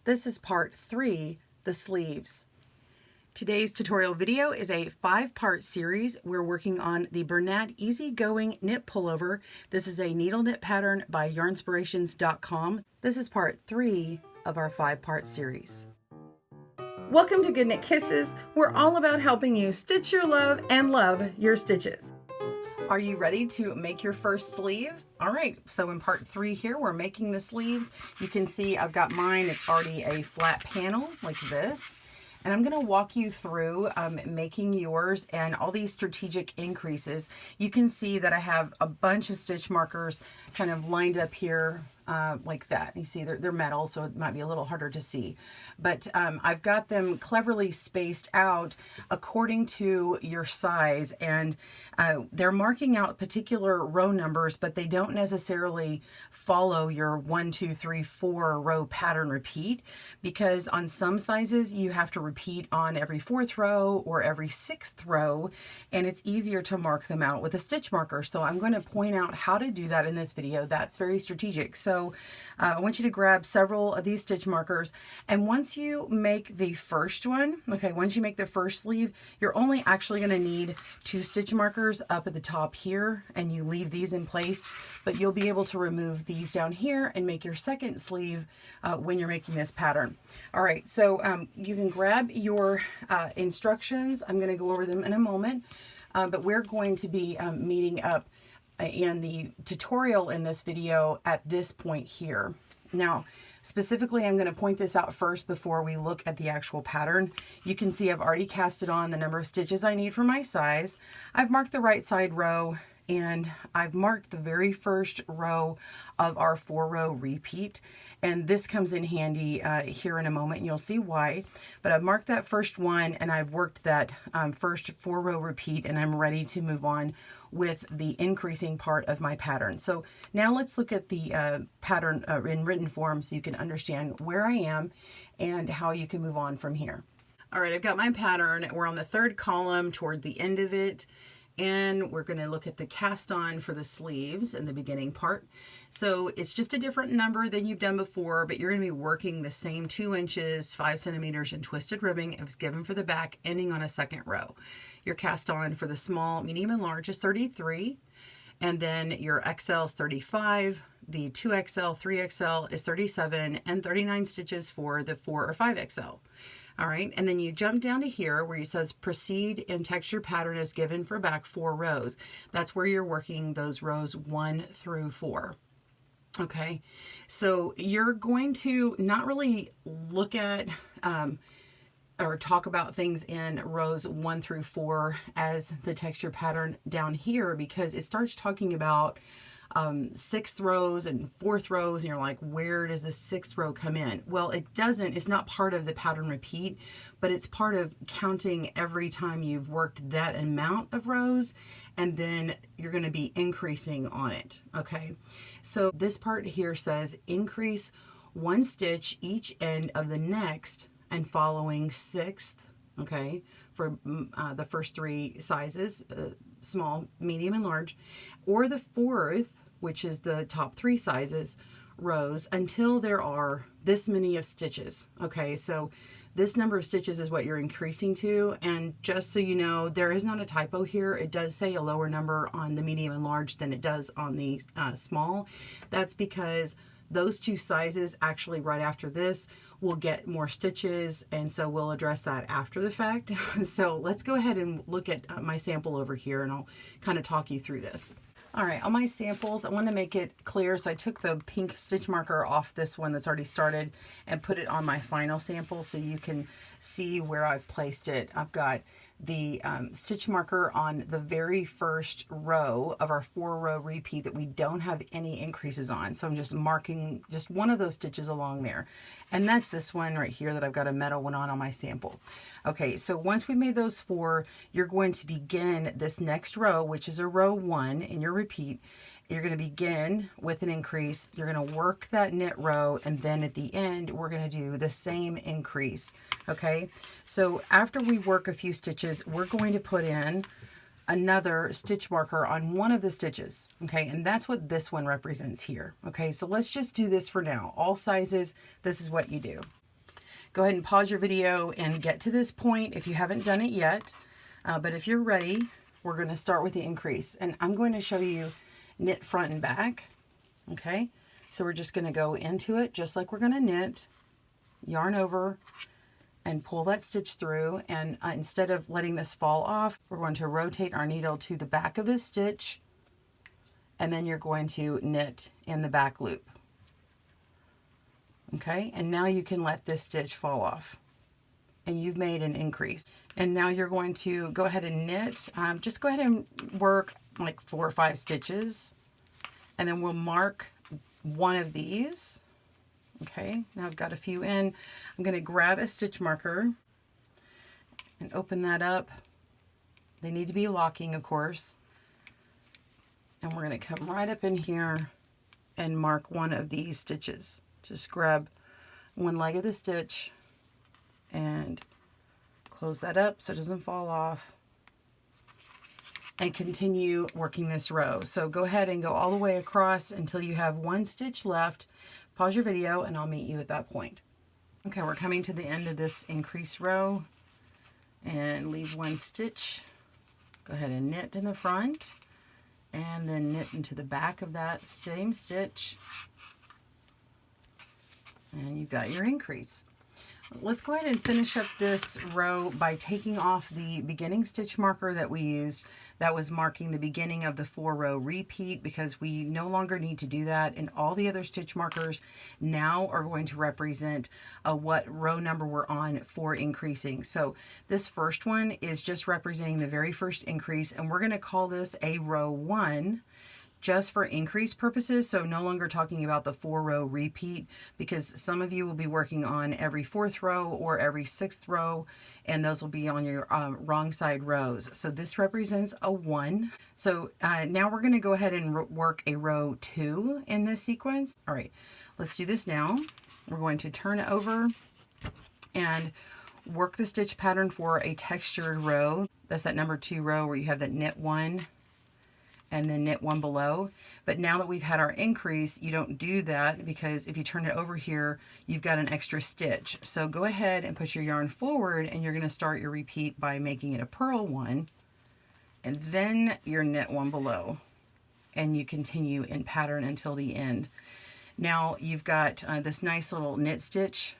This is part 3, the sleeves. Today's tutorial video is a 5-part series. We're working on the Bernat Easygoing Knit Pullover. This is a needle knit pattern by yarnspirations.com. This is part 3 of our 5-part series. Welcome to Good Knit Kisses. We're all about helping you stitch your love and love your stitches. Are you ready to make your first sleeve? All right, so in part 3 here, we're making the sleeves. You can see I've got mine. It's already a flat panel like this. And I'm going to walk you through making yours and all these strategic increases. You can see that I have a bunch of stitch markers kind of lined up here like that. You see they're metal, so it might be a little harder to see. But I've got them cleverly spaced out according to your size. And they're marking out particular row numbers, but they don't necessarily follow your 1, 2, 3, 4 row pattern repeat, because on some sizes you have to repeat on every 4th row or every 6th row, and it's easier to mark them out with a stitch marker. So I'm going to point out how to do that in this video. That's very strategic. So I want you to grab several of these stitch markers, and once you make the first one, once you make the first sleeve, you're only actually going to need 2 stitch markers up at the top here, and you leave these in place, but you'll be able to remove these down here and make your second sleeve when you're making this pattern. All right, so you can grab your instructions. I'm going to go over them in a moment, but we're going to be meeting up in the tutorial in this video at this point here. Now, specifically, I'm going to point this out first before we look at the actual pattern. You can see I've already casted on the number of stitches I need for my size. I've marked the right side row, and I've marked the very first row of our 4-row repeat, and this comes in handy here in a moment, and you'll see why. But I've marked that first one, and I've worked that first 4-row repeat, and I'm ready to move on with the increasing part of my pattern. So now let's look at the pattern in written form so you can understand where I am and how you can move on from here. All right, I've got my pattern. We're on the 3rd column toward the end of it. And we're going to look at the cast on for the sleeves in the beginning part. So it's just a different number than you've done before, but you're going to be working the same 2 inches, 5 centimeters in twisted ribbing it was given for the back, ending on a 2nd row. Your cast on for the small, medium, and large is 33. And then your XL is 35. The 2XL, 3XL is 37, and 39 stitches for the 4 or 5XL. All right, and then you jump down to here where it says proceed in texture pattern as given for back 4 rows. That's where you're working those rows 1 through 4. Okay, so you're going to not really look at or talk about things in rows 1 through 4 as the texture pattern down here, because it starts talking about 6th rows and 4th rows, and you're like, where does this 6th row come in? Well, it doesn't. It's not part of the pattern repeat, but it's part of counting every time you've worked that amount of rows, and then you're going to be increasing on it. Okay, so this part here says increase 1 stitch each end of the next and following 6th, okay, for the first 3 sizes, small, medium, and large, or the 4th, which is the top 3 sizes, rows, until there are this many of stitches. Okay, so this number of stitches is what you're increasing to, and just so you know, there is not a typo here. It does say a lower number on the medium and large than it does on the small. That's because those 2 sizes actually right after this will get more stitches, and so we'll address that after the fact. So let's go ahead and look at my sample over here, and I'll kind of talk you through this. All right, on my samples, I want to make it clear, so I took the pink stitch marker off this one that's already started and put it on my final sample so you can see where I've placed it. I've got the stitch marker on the very first row of our 4-row repeat that we don't have any increases on. So I'm just marking just one of those stitches along there. And that's this one right here that I've got a metal one on my sample. Okay, so once we made those 4, you're going to begin this next row, which is a row 1 in your repeat. You're going to begin with an increase. You're going to work that knit row, and then at the end, we're going to do the same increase. Okay, so after we work a few stitches, we're going to put in another stitch marker on one of the stitches. Okay, and that's what this one represents here. Okay, so let's just do this for now. All sizes, this is what you do. go ahead and pause your video and get to this point if you haven't done it yet. But if you're ready, we're going to start with the increase. And I'm going to show you knit front and back. Okay, so we're just going to go into it just like we're going to knit, yarn over, and pull that stitch through. And instead of letting this fall off, we're going to rotate our needle to the back of this stitch, and then you're going to knit in the back loop. Okay, and now you can let this stitch fall off, and you've made an increase. And now you're going to go ahead and knit. Just go ahead and work like 4 or 5 stitches, and then we'll mark one of these. Okay, now I've got a few in. I'm going to grab a stitch marker and open that up. They need to be locking, of course. And we're going to come right up in here and mark one of these stitches. Just grab one leg of the stitch and close that up so it doesn't fall off, and continue working this row. So go ahead and go all the way across until you have 1 stitch left. Pause your video and I'll meet you at that point. Okay, we're coming to the end of this increase row, and leave 1 stitch. Go ahead and knit in the front and then knit into the back of that same stitch. And you've got your increase. Let's go ahead and finish up this row by taking off the beginning stitch marker that we used. That was marking the beginning of the 4-row repeat, because we no longer need to do that. And all the other stitch markers now are going to represent what row number we're on for increasing. So this first one is just representing the very first increase, and we're going to call this a row 1. Just for increase purposes, so no longer talking about the 4-row repeat, because some of you will be working on every 4th row or every 6th row, and those will be on your wrong side rows. So this represents a 1. So now we're going to go ahead and work a row 2 in this sequence. All right, let's do this now. We're going to turn it over and work the stitch pattern for a textured row. That's that number 2 row where you have that knit 1 and then knit 1 below. But now that we've had our increase, you don't do that, because if you turn it over here, you've got an extra stitch. So go ahead and put your yarn forward, and you're going to start your repeat by making it a purl 1, and then your knit 1 below, and you continue in pattern until the end. Now you've got this nice little knit stitch,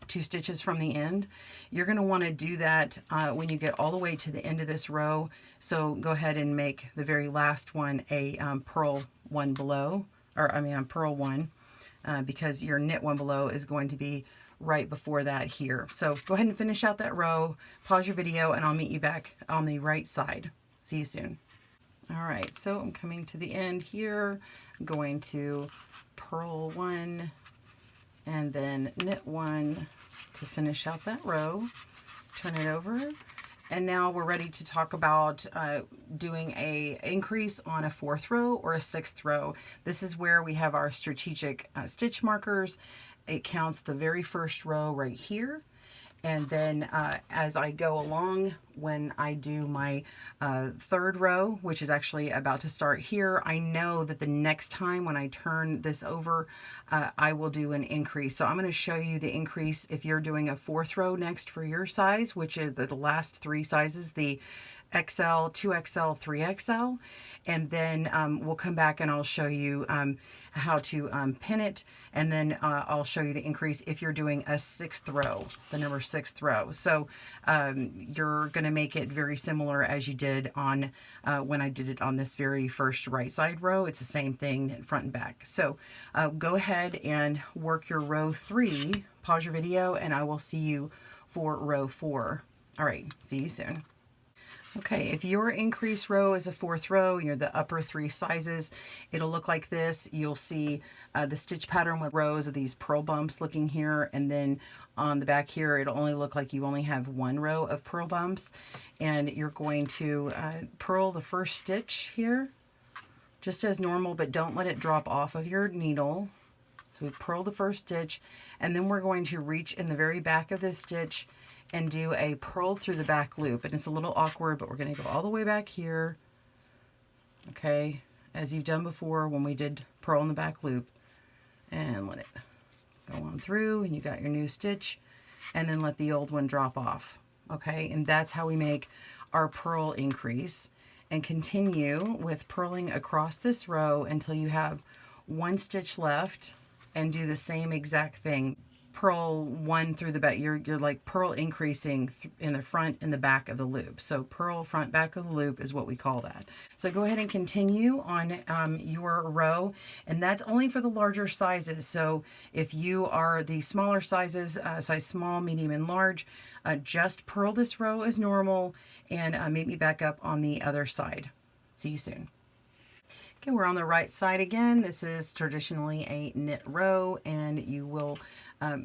2 stitches from the end. You're going to want to do that when you get all the way to the end of this row. So go ahead and make the very last one a purl 1 below, or I mean purl 1, because your knit 1 below is going to be right before that here. So go ahead and finish out that row, pause your video, and I'll meet you back on the right side. See you soon. All right, so I'm coming to the end here. I'm going to purl 1 and then knit 1 to finish out that row. Turn it over, and now we're ready to talk about doing a increase on a 4th row or a 6th row. This is where we have our strategic stitch markers. It counts the very first row right here, and then as I go along, when I do my 3rd row, which is actually about to start here, I know that the next time when I turn this over, I will do an increase. So I'm going to show you the increase if you're doing a 4th row next for your size, which is the last 3 sizes, the XL, 2XL, 3XL, and then we'll come back and I'll show you how to pin it, and then I'll show you the increase if you're doing a 6th row, the number 6th row. So you're going to make it very similar as you did on when I did it on this very first right side row. It's the same thing front and back. So go ahead and work your row 3, pause your video, and I will see you for row 4. All right, see you soon. Okay, if your increase row is a 4th row, you're the upper 3 sizes, it'll look like this. You'll see the stitch pattern with rows of these purl bumps looking here, and then on the back here, it'll only look like you only have 1 row of purl bumps, and you're going to purl the first stitch here, just as normal, but don't let it drop off of your needle. So we purl the first stitch, and then we're going to reach in the very back of this stitch and do a purl through the back loop. And it's a little awkward, but we're going to go all the way back here, okay, as you've done before when we did purl in the back loop, and let it go on through, and you got your new stitch, and then let the old one drop off. Okay, and that's how we make our purl increase. And continue with purling across this row until you have one stitch left, and do the same exact thing. Purl one through the back. You're like purl increasing in the front and the back of the loop. So purl front back of the loop is what we call that. So go ahead and continue on your row, and that's only for the larger sizes. So if you are the smaller sizes, size small, medium, and large, just purl this row as normal, and meet me back up on the other side. See you soon. Okay, we're on the right side again. This is traditionally a knit row, and you will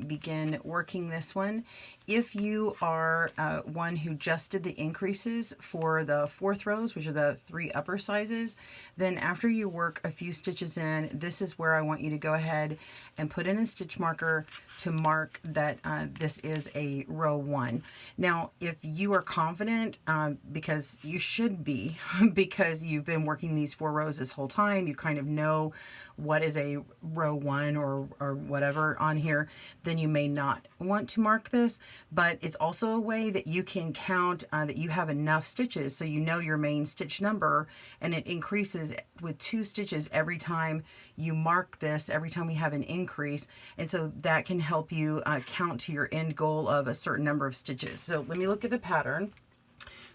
begin working this one. If you are one who just did the increases for the 4th rows, which are the 3 upper sizes, then after you work a few stitches in, this is where I want you to go ahead and put in a stitch marker to mark that this is a row 1. Now, if you are confident, because you should be, because you've been working these 4 rows this whole time, you kind of know what is a row 1 or whatever on here, then you may not want to mark this. But it's also a way that you can count that you have enough stitches, so you know your main stitch number, and it increases with 2 stitches every time you mark this, every time you have an increase. And so that can help you count to your end goal of a certain number of stitches. So let me look at the pattern.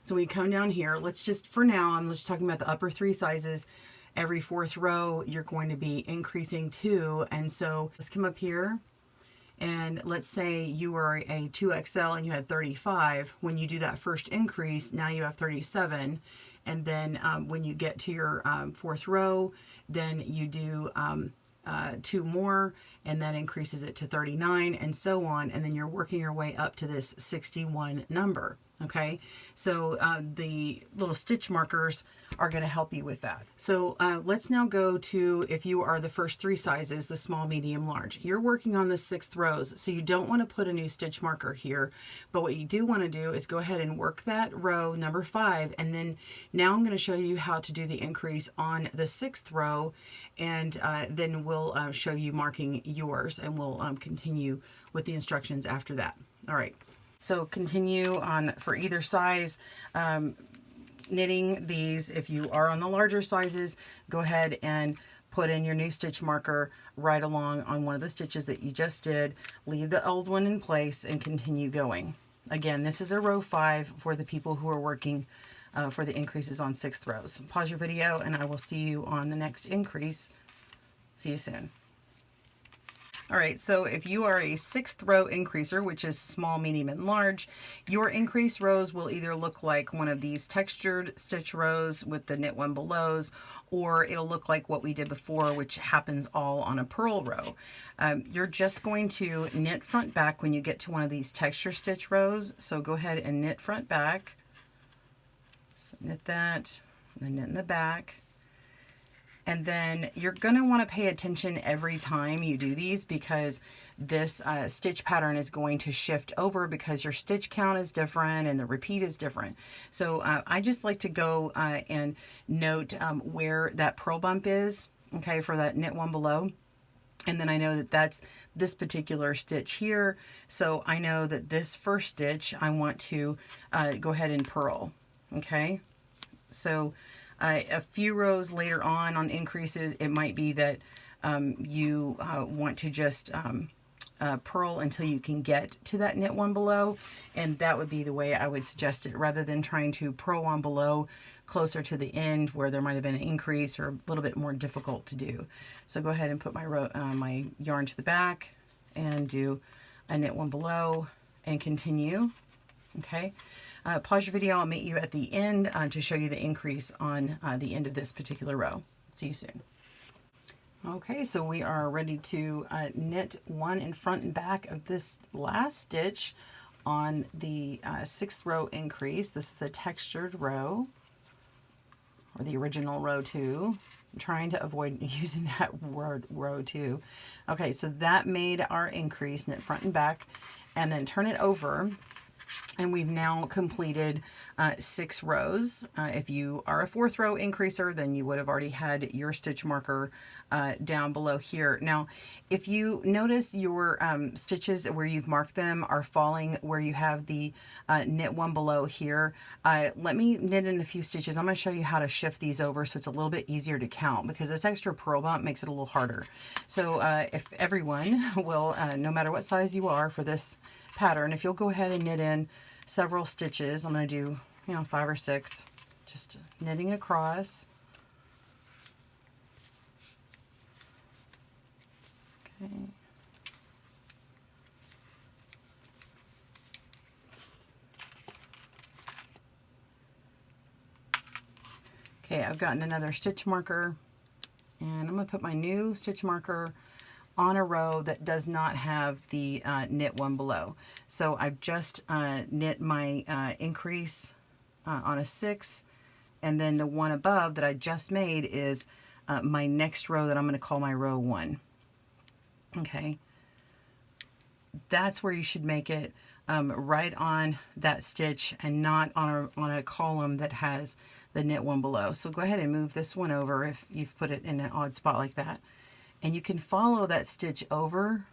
So we come down here, let's just, for now, I'm just talking about the upper 3 sizes. Every 4th row, you're going to be increasing 2. And so let's come up here. And let's say you were a 2XL and you had 35. When you do that first increase, now you have 37. And then when you get to your 4th row, then you do 2 more, and that increases it to 39, and so on. And then you're working your way up to this 61 number. Okay, so the little stitch markers are going to help you with that. So let's now go to, if you are the first 3 sizes, the small, medium, large. You're working on the 6th rows, so you don't want to put a new stitch marker here. But what you do want to do is go ahead and work that row number 5, and then now I'm going to show you how to do the increase on the 6th row, and then we'll show you marking yours, and we'll continue with the instructions after that. All right. So continue on for either size, knitting these. If you are on the larger sizes, go ahead and put in your new stitch marker right along on one of the stitches that you just did. Leave the old one in place and continue going. Again, this is a row 5 for the people who are working for the increases on 6th rows. Pause your video and I will see you on the next increase. See you soon. All right, so if you are a 6th row increaser, which is small, medium, and large, your increase rows will either look like one of these textured stitch rows with the knit one belows, or it'll look like what we did before, which happens all on a purl row. You're just going to knit front back when you get to one of these texture stitch rows. So go ahead and knit front back. So knit that, and then knit in the back. And then you're going to want to pay attention every time you do these, because this stitch pattern is going to shift over because your stitch count is different and the repeat is different. So I just like to go and note where that purl bump is, okay, for that knit one below. And then I know that that's this particular stitch here. So I know that this first stitch I want to go ahead and purl, okay? So a few rows later on increases, it might be that you want to just purl until you can get to that knit one below, and that would be the way I would suggest it, rather than trying to purl one below closer to the end where there might have been an increase or a little bit more difficult to do. So go ahead and put my my yarn to the back and do a knit one below and continue. Okay. Pause your video. I'll meet you at the end to show you the increase on the end of this particular row. See you soon. Okay, so we are ready to knit one in front and back of this last stitch on the 6th row increase. This is a textured row, or the original row 2. I'm trying to avoid using that word, row 2. Okay, so that made our increase, knit front and back, and then turn it over. And we've now completed 6 rows. If you are a 4th row increaser, then you would have already had your stitch marker down below here. Now, if you notice your stitches where you've marked them are falling where you have the knit one below here, let me knit in a few stitches. I'm going to show you how to shift these over so it's a little bit easier to count, because this extra purl bump makes it a little harder. So if everyone will, no matter what size you are for this pattern, if you'll go ahead and knit in several stitches, I'm going to do, 5 or 6, just knitting across. Okay. Okay, I've gotten another stitch marker, and I'm going to put my new stitch marker on a row that does not have the knit one below. So I've just knit my increase on a 6, and then the one above that I just made is my next row that I'm going to call my row 1. Okay, that's where you should make it, right on that stitch and not on a column that has the knit one below. So go ahead and move this one over if you've put it in an odd spot like that. And you can follow that stitch over.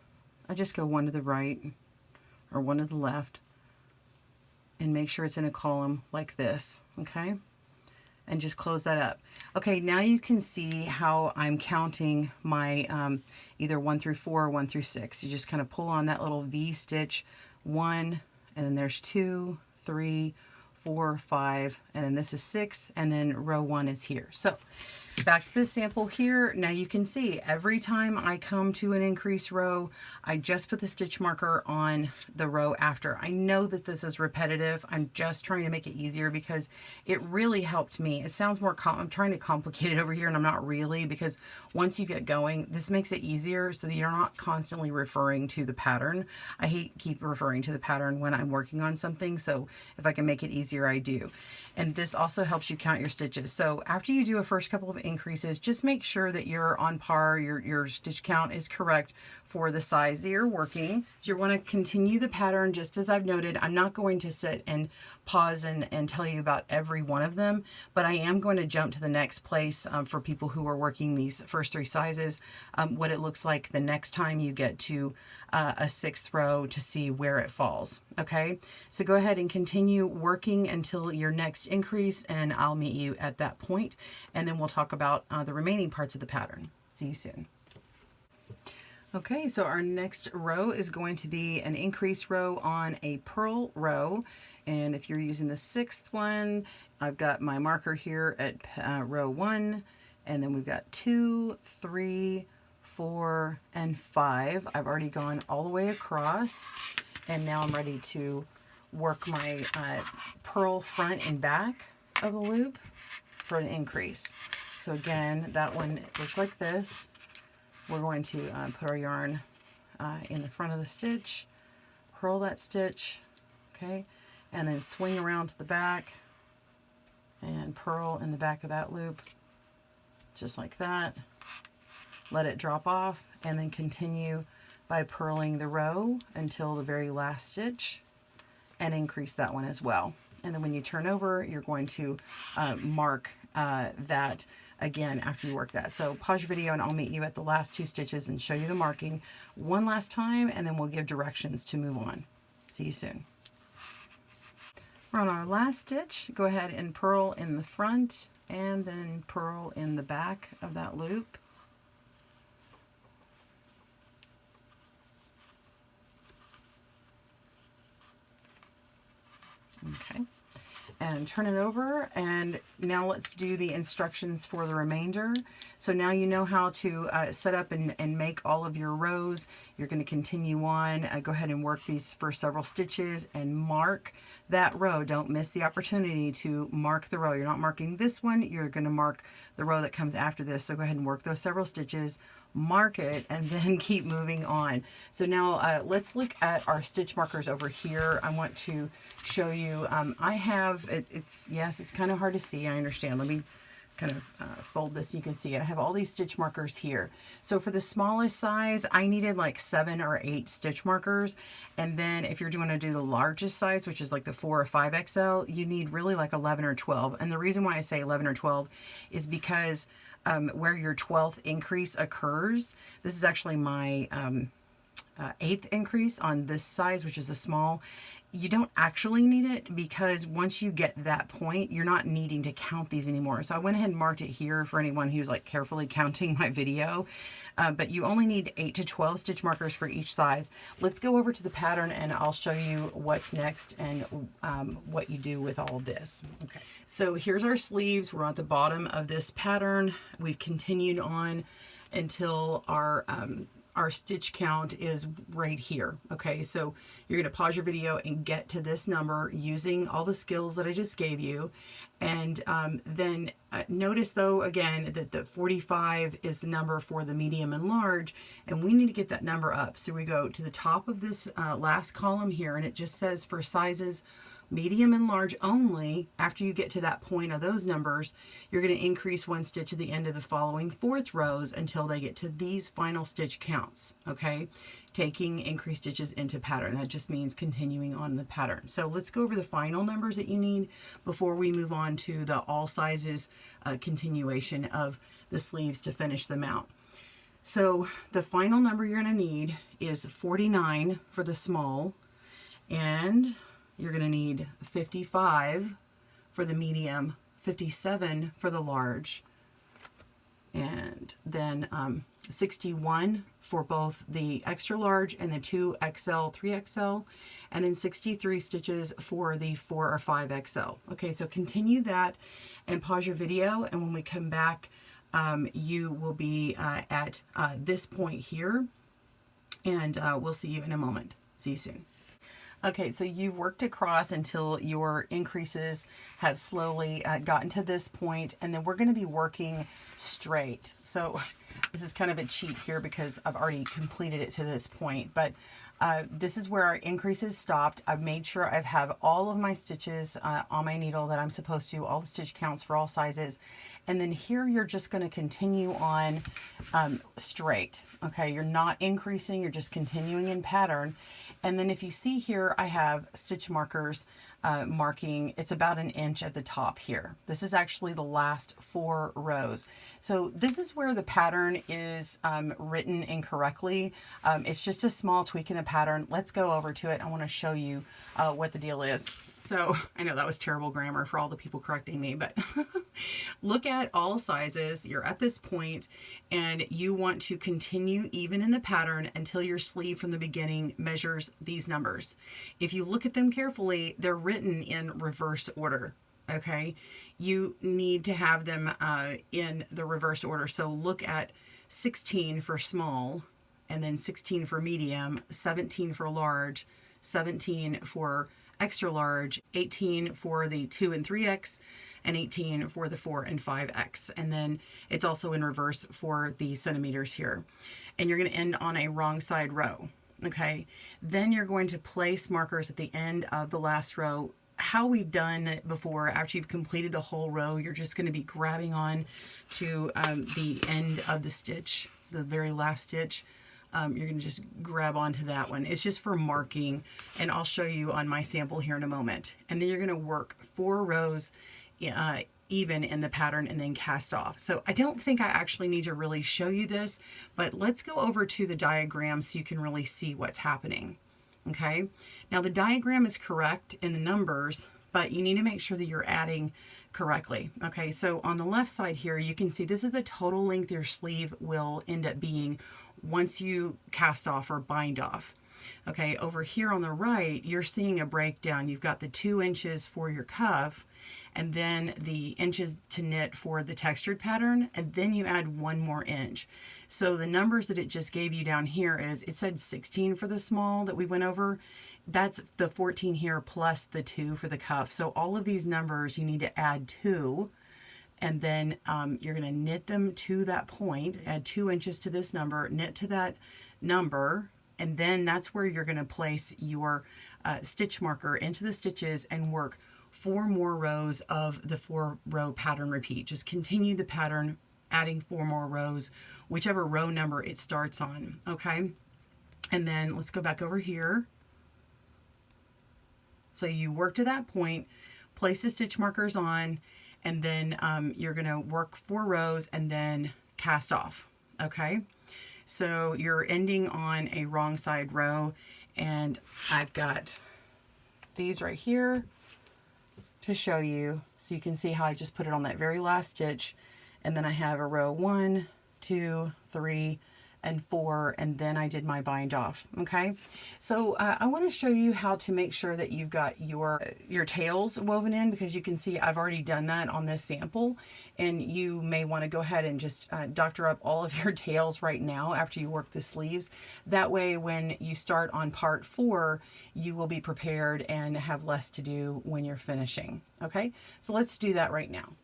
I just go one to the right or one to the left and make sure it's in a column like this, okay? And just close that up. Okay, now you can see how I'm counting my either 1 through 4 or 1 through 6. You just kind of pull on that little V stitch, 1, and then there's 2, 3, 4, 5, and then this is 6, and then row 1 is here. So back to the sample here. Now you can see every time I come to an increase row, I just put the stitch marker on the row after. I know that this is repetitive. I'm just trying to make it easier because it really helped me. It sounds more, I'm trying to complicate it over here, and I'm not really, because once you get going, this makes it easier so that you're not constantly referring to the pattern. I hate keep referring to the pattern when I'm working on something, so if I can make it easier, I do. And this also helps you count your stitches. So after you do a first couple of increases, just make sure that you're on par, your stitch count is correct for the size that you're working. So you want to continue the pattern just as I've noted. I'm not going to sit and pause and tell you about every one of them, but I am going to jump to the next place for people who are working these first 3 sizes, what it looks like the next time you get to a 6th row to see where it falls. Okay, so go ahead and continue working until your next increase, and I'll meet you at that point, and then we'll talk about the remaining parts of the pattern. See you soon. Okay, so our next row is going to be an increase row on a purl row, and if you're using the 6th one, I've got my marker here at row 1, and then we've got 2, 3, 4, and 5. I've already gone all the way across, and now I'm ready to work my purl front and back of the loop for an increase. So again, that one looks like this. We're going to put our yarn in the front of the stitch, purl that stitch, okay, and then swing around to the back and purl in the back of that loop, just like that. Let it drop off, and then continue by purling the row until the very last stitch and increase that one as well. And then when you turn over, you're going to mark that again after you work that. So pause your video and I'll meet you at the last 2 stitches and show you the marking one last time, and then we'll give directions to move on. See you soon. We're on our last stitch. Go ahead and purl in the front and then purl in the back of that loop. Okay, and turn it over, and now let's do the instructions for the remainder. So now you know how to set up and make all of your rows. You're going to continue on. Go ahead and work these for several stitches and mark that row. Don't miss the opportunity to mark the row. You're not marking this one, you're going to mark the row that comes after this. So go ahead and work those several stitches, mark it, and then keep moving on. So now let's look at our stitch markers over here. I want to show you, I have, it's kind of hard to see, I understand. Let me kind of fold this so you can see it. I have all these stitch markers here. So for the smallest size, I needed like 7 or 8 stitch markers. And then if you're going to do the largest size, which is like the 4 or 5 XL, you need really like 11 or 12. And the reason why I say 11 or 12 is because where your 12th increase occurs, this is actually my 8th increase on this size, which is a small. You don't actually need it because once you get that point, you're not needing to count these anymore. So I went ahead and marked it here for anyone who's like carefully counting my video. But you only need 8 to 12 stitch markers for each size. Let's go over to the pattern and I'll show you what's next and what you do with all of this. Okay, so here's our sleeves. We're at the bottom of this pattern. We've continued on until our stitch count is right here. Okay, so you're going to pause your video and get to this number using all the skills that I just gave you. And then notice though, again, that the 45 is the number for the medium and large, and we need to get that number up. So we go to the top of this last column here, and it just says for sizes medium and large only. After you get to that point of those numbers, you're going to increase 1 stitch at the end of the following 4th rows until they get to these final stitch counts. Okay, taking increased stitches into pattern. That just means continuing on the pattern. So let's go over the final numbers that you need before we move on to the all sizes continuation of the sleeves to finish them out. So the final number you're going to need is 49 for the small, and you're going to need 55 for the medium, 57 for the large, and then 61 for both the extra large and the 2XL, 3XL, and then 63 stitches for the 4 or 5XL. Okay, so continue that and pause your video, and when we come back, you will be at this point here, and we'll see you in a moment. See you soon. Okay, so you've worked across until your increases have slowly gotten to this point, and then we're going to be working straight. So this is kind of a cheat here because I've already completed it to this point, but this is where our increases stopped. I've made sure I have all of my stitches on my needle that I'm supposed to, all the stitch counts for all sizes. And then here you're just going to continue on straight. Okay, you're not increasing, you're just continuing in pattern. And then if you see here, I have stitch markers marking, it's about 1 inch at the top here. This is actually the last 4 rows. So this is where the pattern is written incorrectly. It's just a small tweak in the pattern. Let's go over to it. I want to show you what the deal is. So I know that was terrible grammar for all the people correcting me, but look at all sizes. You're at this point and you want to continue even in the pattern until your sleeve from the beginning measures these numbers. If you look at them carefully, they're written in reverse order. Okay, you need to have them in the reverse order. So look at 16 for small, and then 16 for medium, 17 for large, 17 for extra large, 18 for the 2 and 3X, and 18 for the 4 and 5X. And then it's also in reverse for the centimeters here. And you're going to end on a wrong side row. Okay, then you're going to place markers at the end of the last row. How we've done it before, after you've completed the whole row, you're just going to be grabbing on to the end of the stitch, the very last stitch. You're going to just grab onto that one. It's just for marking, and I'll show you on my sample here in a moment. And then you're going to work 4 rows even in the pattern and then cast off. So I don't think I actually need to really show you this, but let's go over to the diagram so you can really see what's happening. Okay, now the diagram is correct in the numbers, but you need to make sure that you're adding correctly. Okay, so on the left side here, you can see this is the total length your sleeve will end up being once you cast off or bind off. Okay, over here on the right, you're seeing a breakdown. You've got the 2 inches for your cuff, and then the inches to knit for the textured pattern, and then you add 1 more inch. So the numbers that it just gave you down here is, it said 16 for the small that we went over. That's the 14 here plus the 2 for the cuff. So all of these numbers you need to add 2, and then you're going to knit them to that point, add 2 inches to this number, knit to that number, and then that's where you're going to place your stitch marker into the stitches and work 4 more rows of the 4-row pattern repeat. Just continue the pattern, adding 4 more rows, whichever row number it starts on, okay? And then let's go back over here. So you work to that point, place the stitch markers on, and then you're going to work 4 rows and then cast off, okay? So you're ending on a wrong side row, and I've got these right here to show you, so you can see how I just put it on that very last stitch, and then I have a row 1, 2, 3, and 4, and then I did my bind off, okay? So I want to show you how to make sure that you've got your tails woven in, because you can see I've already done that on this sample, and you may want to go ahead and just doctor up all of your tails right now after you work the sleeves. That way when you start on part 4, you will be prepared and have less to do when you're finishing, okay? So let's do that right now.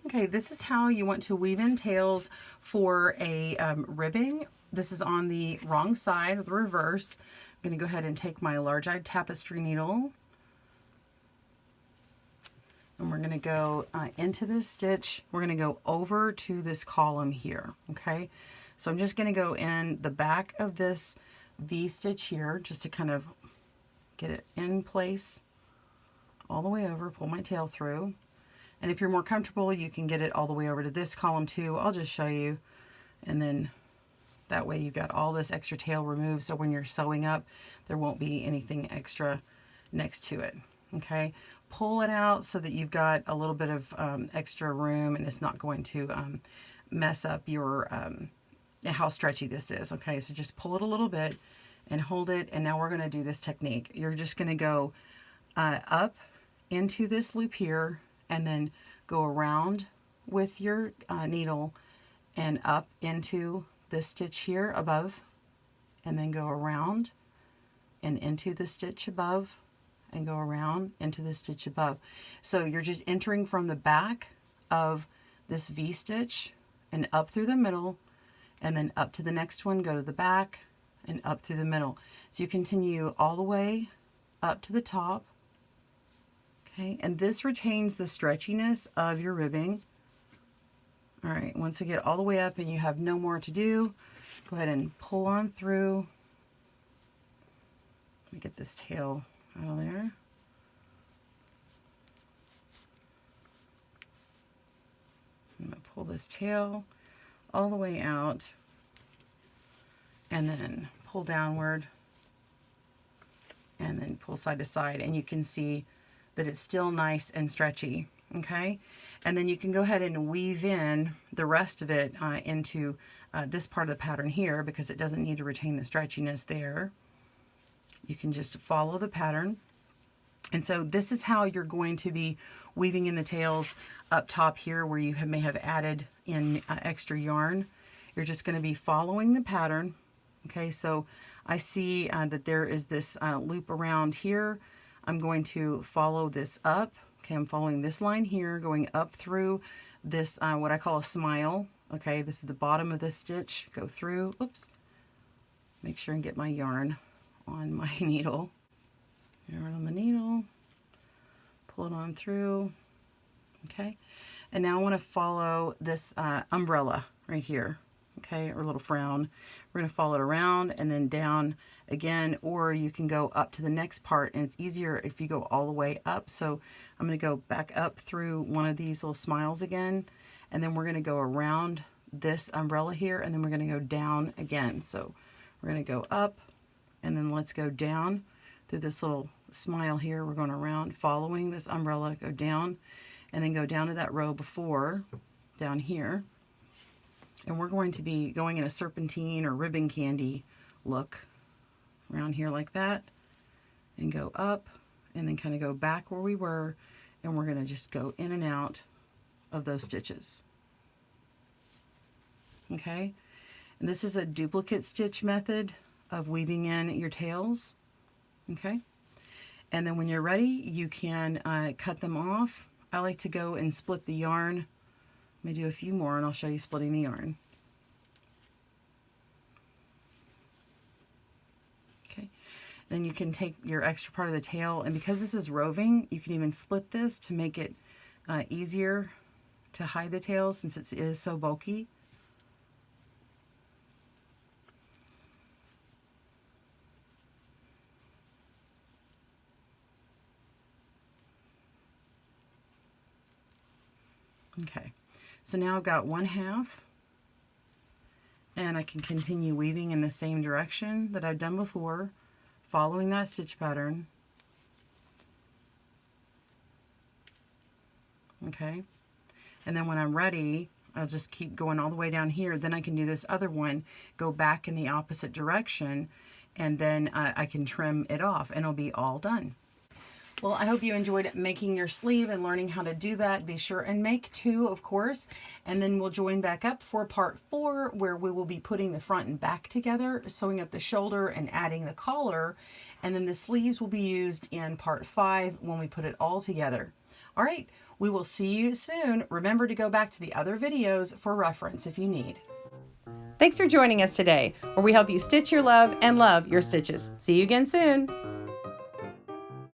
Okay, this is how you want to weave in tails for a ribbing. This is on the wrong side, the reverse. I'm going to go ahead and take my large-eyed tapestry needle, and we're going to go into this stitch. We're going to go over to this column here, okay? So I'm just going to go in the back of this V-stitch here, just to kind of get it in place all the way over, pull my tail through. And if you're more comfortable, you can get it all the way over to this column too. I'll just show you. And then that way you've got all this extra tail removed, so when you're sewing up, there won't be anything extra next to it. Okay, pull it out so that you've got a little bit of extra room, and it's not going to mess up your how stretchy this is. Okay, so just pull it a little bit and hold it, and now we're going to do this technique. You're just going to go up into this loop here, and then go around with your needle and up into this stitch here above, and then go around and into the stitch above, and go around into the stitch above. So you're just entering from the back of this V-stitch and up through the middle, and then up to the next one, go to the back and up through the middle. So you continue all the way up to the top. Okay, and this retains the stretchiness of your ribbing. All right, once we get all the way up and you have no more to do, go ahead and pull on through. Let me get this tail out of there. I'm going to pull this tail all the way out, and then pull downward, and then pull side to side, and you can see that it's still nice and stretchy, okay? And then you can go ahead and weave in the rest of it into this part of the pattern here, because it doesn't need to retain the stretchiness there. You can just follow the pattern. And so this is how you're going to be weaving in the tails up top here, where you may have added in extra yarn. You're just going to be following the pattern, okay? So I see that there is this loop around here. I'm going to follow this up. Okay, I'm following this line here, going up through this, what I call a smile. Okay, this is the bottom of this stitch. Go through, oops, make sure and get my yarn on my needle. Yarn on the needle, pull it on through. Okay, and now I want to follow this umbrella right here. Okay, or little frown. We're going to follow it around and then down again, or you can go up to the next part, and it's easier if you go all the way up. So I'm going to go back up through one of these little smiles again, and then we're going to go around this umbrella here, and then we're going to go down again. So we're going to go up, and then let's go down through this little smile here. We're going around, following this umbrella, go down, and then go down to that row before, down here. And we're going to be going in a serpentine or ribbon candy look around here like that, and go up, and then kind of go back where we were, and we're going to just go in and out of those stitches. Okay, and this is a duplicate stitch method of weaving in your tails. Okay, and then when you're ready, you can cut them off. I like to go and split the yarn. Let me do a few more, and I'll show you splitting the yarn. Okay, Then you can take your extra part of the tail, and because this is roving, you can even split this to make it easier to hide the tail since it is so bulky. Okay, so now I've got 1/2, and I can continue weaving in the same direction that I've done before, following that stitch pattern. Okay, and then when I'm ready, I'll just keep going all the way down here. Then I can do this other one, go back in the opposite direction, and then I can trim it off, and it'll be all done. Well, I hope you enjoyed making your sleeve and learning how to do that. Be sure and make 2, of course, and then we'll join back up for part 4, where we will be putting the front and back together, sewing up the shoulder and adding the collar, and then the sleeves will be used in part 5 when we put it all together. All right, we will see you soon. Remember to go back to the other videos for reference if you need. Thanks for joining us today, where we help you stitch your love and love your stitches. See you again soon.